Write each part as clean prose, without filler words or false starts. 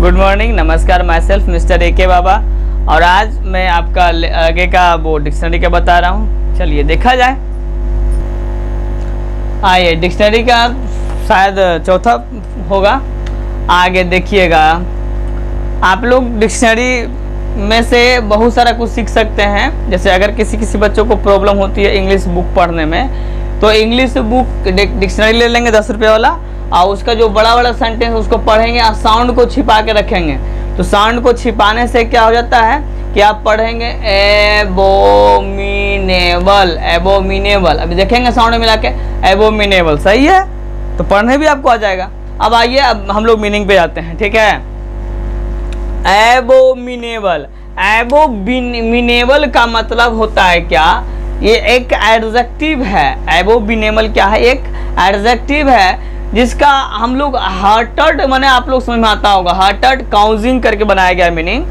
Good morning, नमस्कार। My self mister AK बाबा, और आज मैं आपका आगे का वो डिक्शनरी का बता रहा हूँ। चलिए देखा जाए। आइए, डिक्शनरी का शायद चौथा होगा। आगे देखिएगा। आप लोग डिक्शनरी में से बहुत सारा कुछ सीख सकते हैं। जैसे अगर किसी बच्चों को प्रॉब्लम होती है इंग्लिश बुक पढ़ने में, तो इंग्लिश बुक डिक्शनरी ले लेंगे 10 रुपये वाला, और उसका जो बड़ा बड़ा सेंटेंस उसको पढ़ेंगे और साउंड को छिपा के रखेंगे। तो साउंड को छिपाने से क्या हो जाता है कि आप पढ़ेंगे एबोमिनेबल, एबोमिनेबल। अभी देखेंगे साउंड मिला के एबोमिनेबल, सही है, तो पढ़ने भी आपको आ जाएगा। अब आइए, अब हम लोग मीनिंग पे जाते हैं, ठीक है। एबोमिनेबल, एबोमिनेबल का मतलब होता है क्या? ये एक एडजेक्टिव है। एबोमिनेबल क्या है? एक एडजेक्टिव है जिसका हम लोग हार्टेड, माने आप लोग समझ में आता होगा, हार्टेड काउजिंग करके बनाया गया मीनिंग।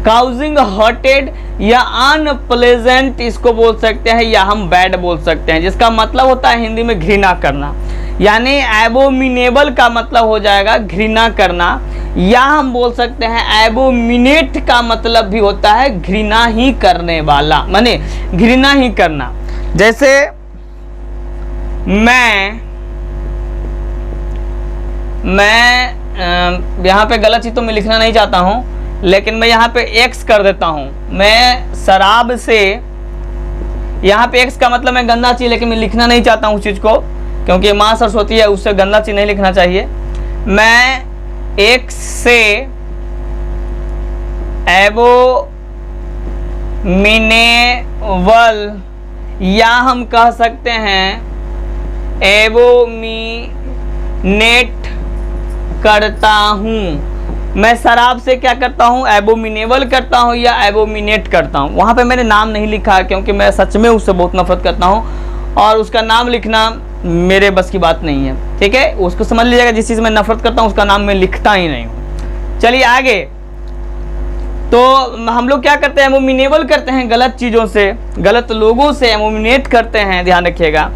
काउजिंग, हॉटेड या अनप्लेजेंट इसको बोल सकते हैं, या हम बैड बोल सकते हैं, जिसका मतलब होता है हिंदी में घृणा करना। यानी एबोमिनेबल का मतलब हो जाएगा घृणा करना, या हम बोल सकते हैं एबोमिनेट का मतलब भी होता है घृणा ही करने वाला, माने घृणा ही करना। जैसे मैं यहाँ पे गलत चीज तो मैं लिखना नहीं चाहता हूँ, लेकिन मैं यहाँ पे एक्स कर देता हूँ। मैं शराब से, यहाँ पे एक्स का मतलब मैं गंदा चीज, लेकिन मैं लिखना नहीं चाहता हूँ उस चीज को, क्योंकि माँ सरस्वती है, उससे गंदा चीज नहीं लिखना चाहिए। मैं एक्स से एबोमिनेबल, या हम कह सकते हैं एबोमिनेट करता हूँ। मैं शराब से क्या करता हूँ? एबोमिनेबल करता हूँ या एबोमिनेट करता हूँ। वहाँ पे मैंने नाम नहीं लिखा है, क्योंकि मैं सच में उससे बहुत नफरत करता हूँ, और उसका नाम लिखना मेरे बस की बात नहीं है, ठीक है। उसको समझ लीजिएगा, जिस चीज़ में नफरत करता हूँ उसका नाम मैं लिखता ही नहीं हूँ। चलिए आगे। तो हम लोग क्या करते हैं? एबोमिनेबल करते हैं गलत चीज़ों से, गलत लोगों से एबोमिनेट करते हैं। ध्यान रखिएगा।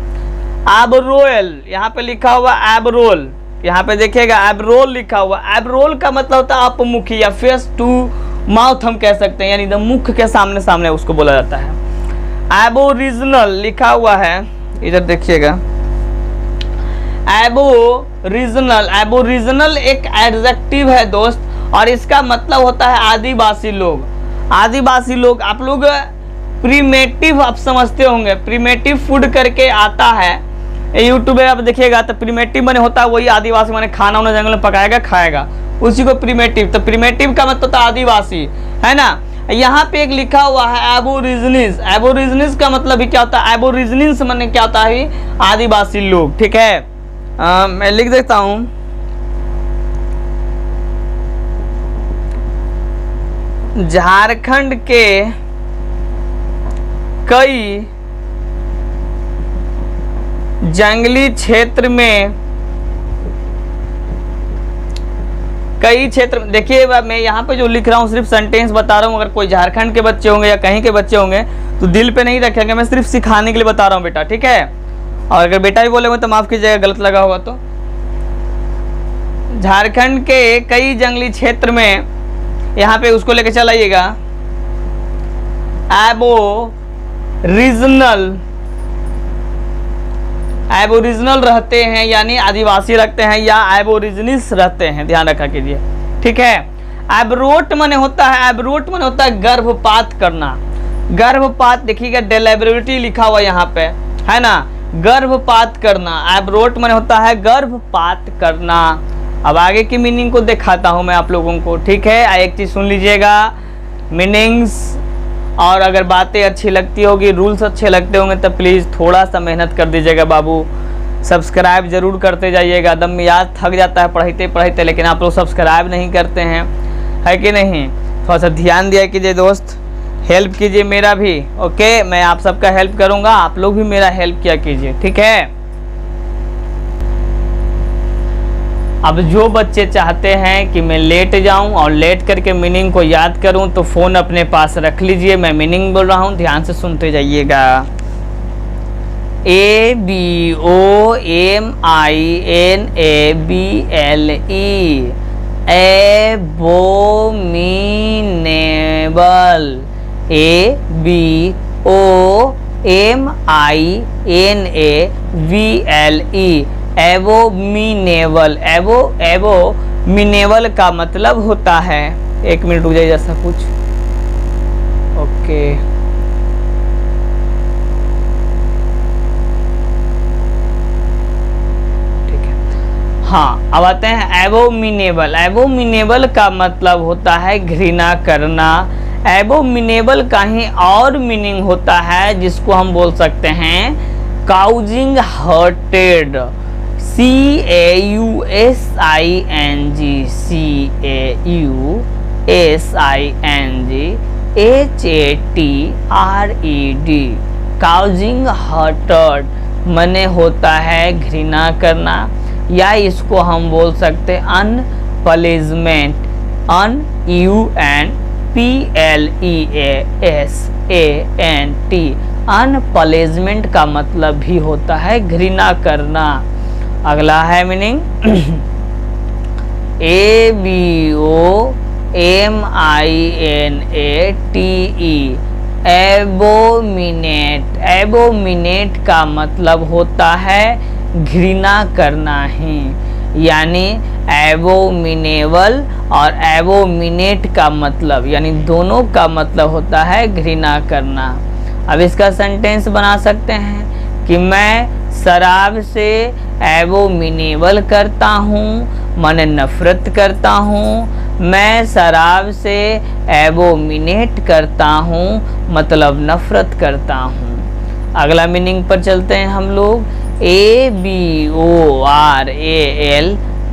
एबरोल, यहाँ पे लिखा हुआ एबरोल, यहाँ पे देखिएगा एबरोल लिखा हुआ। एबरोल का मतलब होता है अपमुखी, या फेस टू माउथ हम कह सकते हैं, यानी मुख के सामने सामने उसको बोला जाता है। एबोरिजिनल लिखा हुआ है, इधर देखिएगा। एबोरिजिनल, एबोरिजिनल एक एडजेक्टिव है दोस्त, और इसका मतलब होता है आदिवासी लोग। आदिवासी लोग, आप लोग प्रीमेटिव आप समझते होंगे, प्रीमेटिव फूड करके आता है यूट्यूब पे, आप देखिएगा तो प्रीमेटिव माने होता है वही आदिवासी, माने खाना उन्हें जंगल में पकाएगा खाएगा, उसी को प्रीमेटिव। तो प्रीमेटिव का मतलब होता है आदिवासी, है ना। यहाँ पे एक लिखा हुआ है एबोरिजिनिस। एबोरिजिनिस का मतलब भी क्या होता है? एबोरिजिनिस माने क्या होता है? आदिवासी लोग, ठीक है। मैं लिख देता हूँ। झारखंड के कई जंगली क्षेत्र में, कई क्षेत्र, देखिए मैं यहाँ पे जो लिख रहा हूँ सिर्फ सेंटेंस बता रहा हूँ। अगर कोई झारखंड के बच्चे होंगे या कहीं के बच्चे होंगे तो दिल पे नहीं रखेंगे, मैं सिर्फ सिखाने के लिए बता रहा हूँ बेटा, ठीक है। और अगर बेटा भी बोलेंगे तो माफ कीजिएगा, गलत लगा होगा तो। झारखंड के कई जंगली क्षेत्र में, यहाँ पे उसको लेके चल आइएगा। एबोरिजिनल, एबोरिजिनल रहते हैं, यानी आदिवासी रखते हैं, या एबोरिजिनिस रहते हैं, ध्यान रखा कीजिए, ठीक है। एब्रोट माने होता है, एब्रोट माने होता है गर्भपात करना। गर्भपात देखिएगा, डिलीवरी लिखा हुआ यहाँ पे, है ना, गर्भपात करना। एब्रोट माने होता है गर्भपात करना। अब आगे की मीनिंग को दिखाता हूँ मैं आप लोगों को, ठीक है। एक चीज सुन लीजिएगा, मीनिंग्स, और अगर बातें अच्छी लगती होगी, रूल्स अच्छे लगते होंगे, तो प्लीज़ थोड़ा सा मेहनत कर दीजिएगा बाबू। सब्सक्राइब जरूर करते जाइएगा। दम याद थक जाता है पढ़ते पढ़ते, लेकिन आप लोग सब्सक्राइब नहीं करते हैं, है कि नहीं। थोड़ा सा ध्यान दिया कीजिए दोस्त, हेल्प कीजिए मेरा भी, ओके। मैं आप सबका हेल्प करूँगा, आप लोग भी मेरा हेल्प किया कीजिए, ठीक है। अब जो बच्चे चाहते हैं कि मैं लेट जाऊं और लेट करके मीनिंग को याद करूं, तो फ़ोन अपने पास रख लीजिए। मैं मीनिंग बोल रहा हूं, ध्यान से सुनते जाइएगा। ABOMINABLE, abominable, ABOMINAVLE, abominable. Abominable का मतलब होता है, 1 मिनट रुक जाइए जैसा कुछ। ओके, ठीक है। हाँ, अब आते हैं एबोमिनेबल। एबोमिनेबल का मतलब होता है घृणा करना। एबोमिनेबल का ही और मीनिंग होता है जिसको हम बोल सकते हैं causing hurted, CAUSING causing hurted मने होता है घृणा करना, या इसको हम बोल सकते हैं अनप्लेजमेंट, UNPLEASANT, अनप्लेजमेंट का मतलब भी होता है घृणा करना। अगला है मीनिंग ABOMINATE, एबोमिनेट। एबोमिनेट का मतलब होता है घृणा करना ही, यानी एबोमिनेबल और एबोमिनेट का मतलब, यानी दोनों का मतलब होता है घृणा करना। अब इसका सेंटेंस बना सकते हैं कि मैं शराब से एबोमिनेबल करता हूँ, मन नफरत करता हूँ। मैं शराब से एबोमिनेट करता हूँ, मतलब नफरत करता हूँ। अगला मीनिंग पर चलते हैं हम लोग। ABORAL,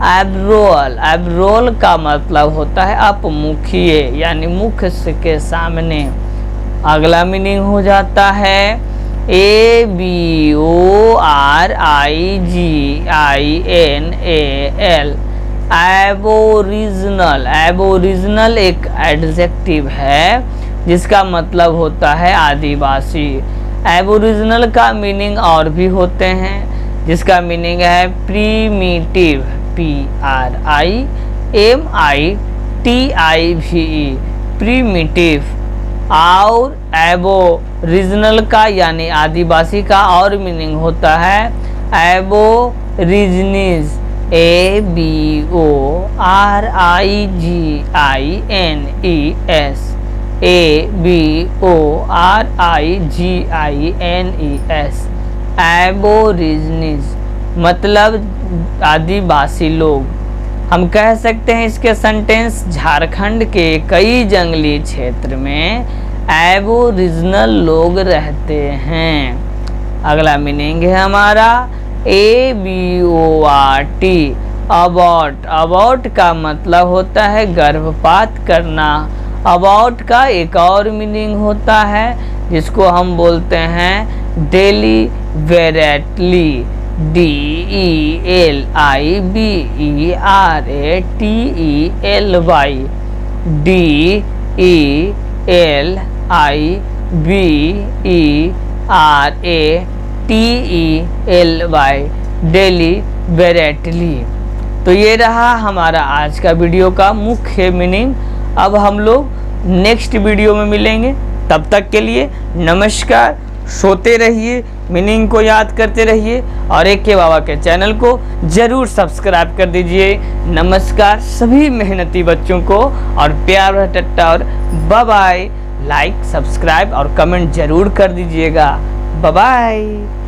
एब्रोल। एब्रोल का मतलब होता है अपमुखीय, यानी मुख के सामने। अगला मीनिंग हो जाता है ABORIGINAL, एबोरिजिनल। एबोरिजिनल एक एडजेक्टिव है जिसका मतलब होता है आदिवासी। एबोरिजिनल का मीनिंग और भी होते हैं, जिसका मीनिंग है प्रीमिटिव, PRIMITIVE, प्रीमिटिव। और एबोरिजिनल का यानी आदिवासी का और मीनिंग होता है एबोरिजिनीज, ABORIGINES, ABORIGINES, एबोरिजिनीज मतलब आदिवासी लोग। हम कह सकते हैं इसके सेंटेंस, झारखंड के कई जंगली क्षेत्र में एबोरिजिनल लोग रहते हैं। अगला मीनिंग है हमारा ABORT, अबॉर्ट। अबॉर्ट का मतलब होता है गर्भपात करना। अबॉर्ट का एक और मीनिंग होता है जिसको हम बोलते हैं डेलीबरेटली, DELIBERATELY, DELIBERATELY, डेलीबरेटली। तो ये रहा हमारा आज का वीडियो का मुख्य मीनिंग। अब हम लोग नेक्स्ट वीडियो में मिलेंगे, तब तक के लिए नमस्कार। सोते रहिए, मीनिंग को याद करते रहिए और AK बाबा के चैनल को जरूर सब्सक्राइब कर दीजिए। नमस्कार सभी मेहनती बच्चों को और प्यार टट्टा और बाय बाय। लाइक, सब्सक्राइब और कमेंट जरूर कर दीजिएगा। Bye bye.